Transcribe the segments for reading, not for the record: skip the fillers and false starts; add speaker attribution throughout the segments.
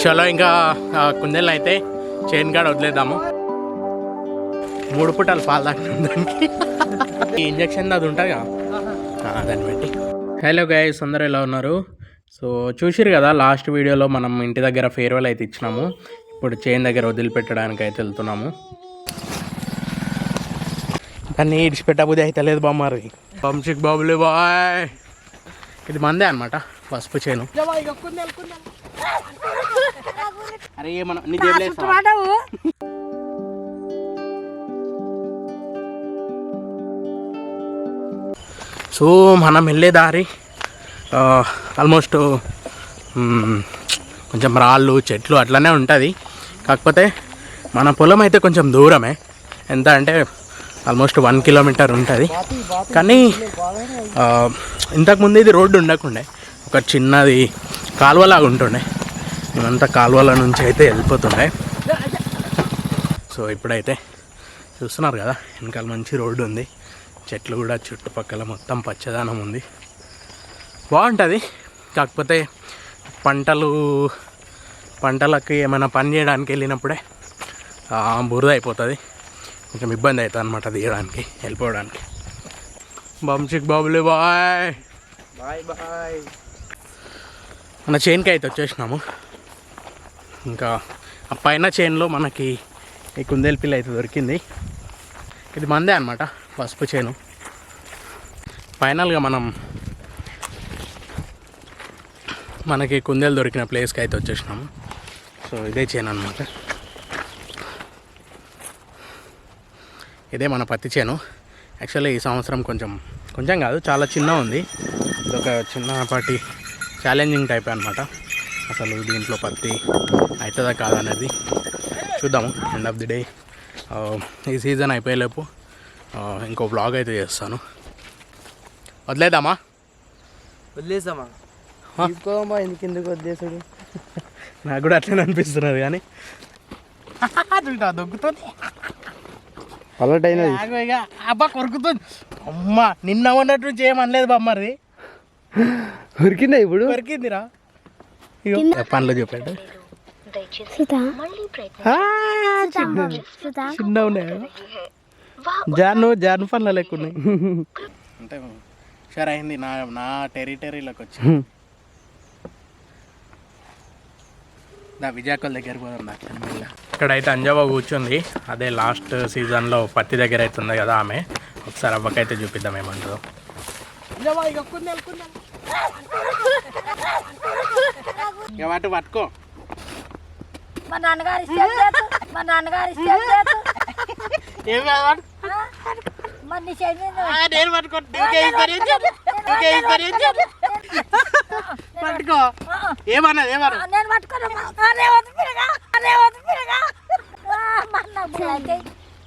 Speaker 1: చలో ఇంకా కుందేళ్ళు అయితే చైన్ కాడ వదిలేద్దాము. 3 పూటలు పాలు తాగుతుంది దానికి. ఈ ఇంజక్షన్ అది ఉంటుంది కదా దాన్ని బట్టి. హలో గైస్, అందరూ ఎలా ఉన్నారు? సో చూసిరు కదా లాస్ట్ వీడియోలో మనం ఇంటి దగ్గర ఫేర్వెల్ అయితే ఇచ్చినాము. ఇప్పుడు చైన్ దగ్గర వదిలిపెట్టడానికి అయితే వెళ్తున్నాము. కానీ ఇడిచిపెట్టబుద్ధి అయితే లేదు బామ్మారి. వంశిక్ బాబులే బాయ్. ఇది మందే అనమాట పసుపు చేను. అరే మన సో మనం వెళ్ళే దారి ఆల్మోస్ట్ కొంచెం రాళ్ళు చెట్లు అట్లనే ఉంటుంది. కాకపోతే మన పొలం అయితే కొంచెం దూరమే. ఎంత అంటే ఆల్మోస్ట్ 1 కిలోమీటర్ ఉంటుంది. కానీ ఇంతకుముందు ఇది రోడ్డు ఉండకుండే, ఒక చిన్నది కాలువలాగా ఉంటుండే. మేమంతా కాలువల నుంచి అయితే వెళ్ళిపోతుండే. సో ఇప్పుడైతే చూస్తున్నారు కదా వెనకాల మంచి రోడ్డు ఉంది, చెట్లు కూడా చుట్టుపక్కల మొత్తం పచ్చదనం ఉంది, బాగుంటుంది. కాకపోతే పంటలకి ఏమైనా పని చేయడానికి వెళ్ళినప్పుడే బురద అయిపోతుంది, కొంచెం ఇబ్బంది అవుతుంది అనమాట తీయడానికి వెళ్ళిపోవడానికి. Vamsik బాబులే bye bye bye. మన చైన్కి అయితే వచ్చేసినాము. ఇంకా ఆ పైన చైన్లో మనకి ఈ కుందేలు పిల్ల అయితే దొరికింది. ఇది మందే అనమాట పసుపు చేను. ఫైనల్గా మనకి కుందేలు దొరికిన ప్లేస్కి అయితే వచ్చేసినాము. సో ఇదే చేను అనమాట. ఇదే మన పత్తి చేను. యాక్చువల్లీ ఈ సంవత్సరం కొంచెం కాదు చాలా చిన్న ఉంది. ఇదొక చిన్నపాటి ఛాలెంజింగ్ టైప్ అనమాట. అసలు దీంట్లో పత్తి అవుతుందా కాదనేది చూద్దాము. ఎండ్ ఆఫ్ ది డే ఈ సీజన్ అయిపోయేలోపు ఇంకో వ్లాగ్ అయితే చేస్తాను. వదిలేద్దామా ఎందుకు వదిలేసాడు? నాకు కూడా అట్లనే అనిపిస్తున్నది. కానీ దొక్కుతుంది అబ్బా, కొరుకుతుంది. అమ్మ నిన్న ఉన్నట్టు చేయమనలేదు బామ్మది. కొరికిందా? ఇప్పుడు కొరికిందిరా. పనులు చూపాడు చిన్న ఉన్నాయి. జాను పనులు లెక్క ఉన్నాయి. అంటే సరే అయింది నా టెరిటరీలోకి వచ్చి విజయకల్ దగ్గర పోదాం. ఇక్కడైతే అంజవ్వ కూర్చుంది. అదే లాస్ట్ సీజన్లో పత్తి దగ్గర అయితే ఉంది కదా ఆమె. ఒకసారి అవ్వకైతే చూపిద్దాం ఏమంటారు. ఇక వాటి పట్టుకో.
Speaker 2: మా నాన్నగారు
Speaker 1: పట్టుకో. ఏమన్నా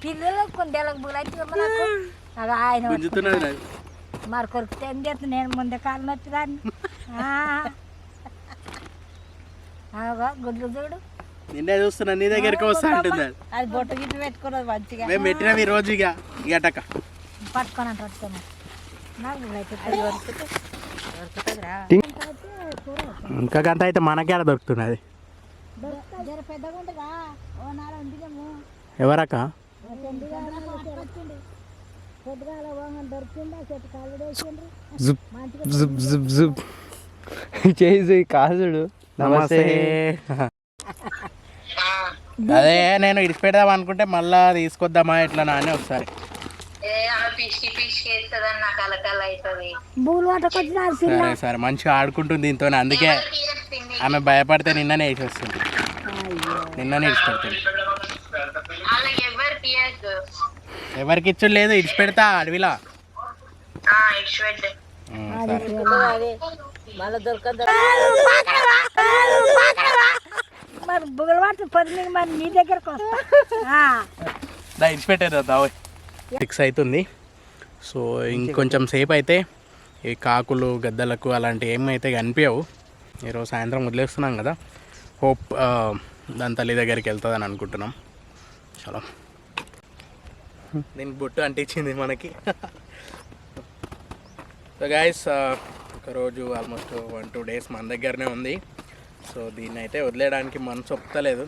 Speaker 2: పిల్లలకు కుందేలకు బులైతే ఆయన మరి కొరికితే ఏం చేస్తా? నేను ముందే కాలు నొచ్చిదాన్ని. గుడ్లు చూడు,
Speaker 1: నిన్నే చూస్తున్నా, నీ దగ్గరికి వస్తా అంటుంది.
Speaker 2: అది బొట్టు గిట్టు పెట్టుకున్నది మంచిగా.
Speaker 1: మేము పెట్టినాం ఈ రోజు. ఇక గటక
Speaker 2: పట్టుకొని పట్టుకున్నా నాకు
Speaker 1: ఇంకా గంట అయితే మనకే ఆడ దొరుకుతున్నది. ఎవరక్క?
Speaker 3: చేసి కాసుడు. నమస్తే.
Speaker 1: అదే నేను ఇడిచిపెడదాం అనుకుంటే మళ్ళా తీసుకొద్దామా ఎట్లా నానే ఒకసారి. సరే సరే మంచిగా ఆడుకుంటుంది దీంతో. అందుకే ఆమె భయపడితే నిన్ననే వేసి వస్తుంది. నిన్ననే ఇడిచిపెడుతుంది. ఎవరికి ఇచ్చు లేదు, ఇడిచిపెడతా అడవిలా.
Speaker 2: నీ దగ్గరకు వస్తా.
Speaker 1: ఇడిచిపెట్టేదా 6 అవుతుంది. సో ఇంకొంచెం సేపు అయితే ఈ కాకులు గద్దలకు అలాంటివి ఏమైతే కనిపించవు. ఈరోజు సాయంత్రం వదిలేస్తున్నాం కదా, హోప్ దాని తల్లి దగ్గరికి వెళ్తుందని అనుకుంటున్నాం. చలో, దీనికి బొట్టు అంటించింది మనకి. సో గైస్ ఒకరోజు ఆల్మోస్ట్ 1-2 డేస్ మన దగ్గరనే ఉంది. సో దీన్ని అయితే వదిలేయడానికి మనసు ఒప్పుతలేదు.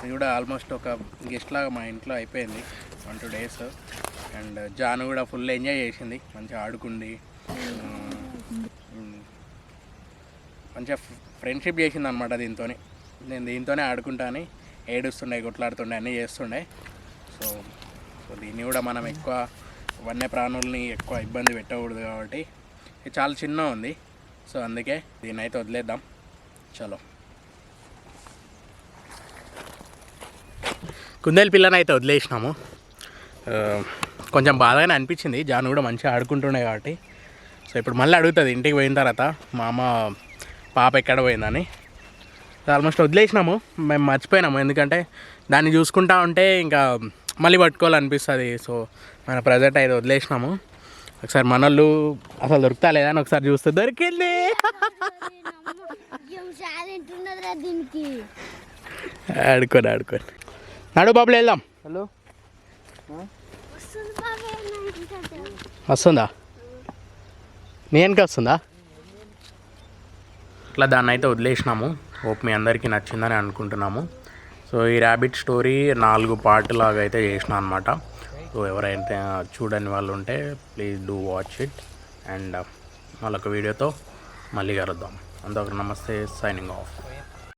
Speaker 1: ఇది కూడా ఆల్మోస్ట్ ఒక గెస్ట్ లాగా మా ఇంట్లో అయిపోయింది 1-2 డేస్. అండ్ జాను కూడా ఫుల్ ఎంజాయ్ చేసింది, మంచిగా ఆడుకుంది, మంచిగా ఫ్రెండ్షిప్ చేసింది అనమాట దీంతో. నేను దీంతోనే ఆడుకుంటా అని ఏడుస్తుండే, కొట్లాడుతుండే, అన్నీ చేస్తుండే. సో సో దీన్ని కూడా మనం ఎక్కువ వన్యప్రాణుల్ని ఎక్కువ ఇబ్బంది పెట్టకూడదు కాబట్టి ఇది చాలా చిన్న ఉంది. సో అందుకే దీన్ని అయితే వదిలేద్దాం. చలో, కుందేలు పిల్లని అయితే వదిలేసినాము. కొంచెం బాధగానే అనిపించింది, జాను కూడా మంచిగా ఆడుకుంటుండే కాబట్టి. సో ఇప్పుడు మళ్ళీ అడుగుతుంది ఇంటికి పోయిన తర్వాత మా అమ్మ పాప ఎక్కడ పోయిందని. ఆల్మోస్ట్ వదిలేసినాము, మేము మర్చిపోయినాము. ఎందుకంటే దాన్ని చూసుకుంటా ఉంటే ఇంకా మళ్ళీ పట్టుకోవాలనిపిస్తుంది. సో మన ప్రజెంట్ అయితే వదిలేసినాము. ఒకసారి మనోళ్ళు అసలు దొరుకుతా లేదా అని ఒకసారి చూస్తే దొరికింది. ఆడుకోండి ఆడుకోండి, నడు బాబులు వెళ్దాం.
Speaker 3: హలో
Speaker 1: వస్తుందా? నేనుకి వస్తుందా? ఇట్లా దాన్ని అయితే వదిలేసినాము. హోప్ మీ అందరికీ నచ్చిందని అనుకుంటున్నాము. సో ఈ ర్యాబిట్ స్టోరీ 4 పార్ట్ లాగా అయితే చేసిన అనమాట. సో ఎవరైతే చూడని వాళ్ళు ఉంటే please do watch it. And మళ్ళొక వీడియోతో మళ్ళీ కలుద్దాం. అంతవరకు నమస్తే, సైనింగ్ ఆఫ్.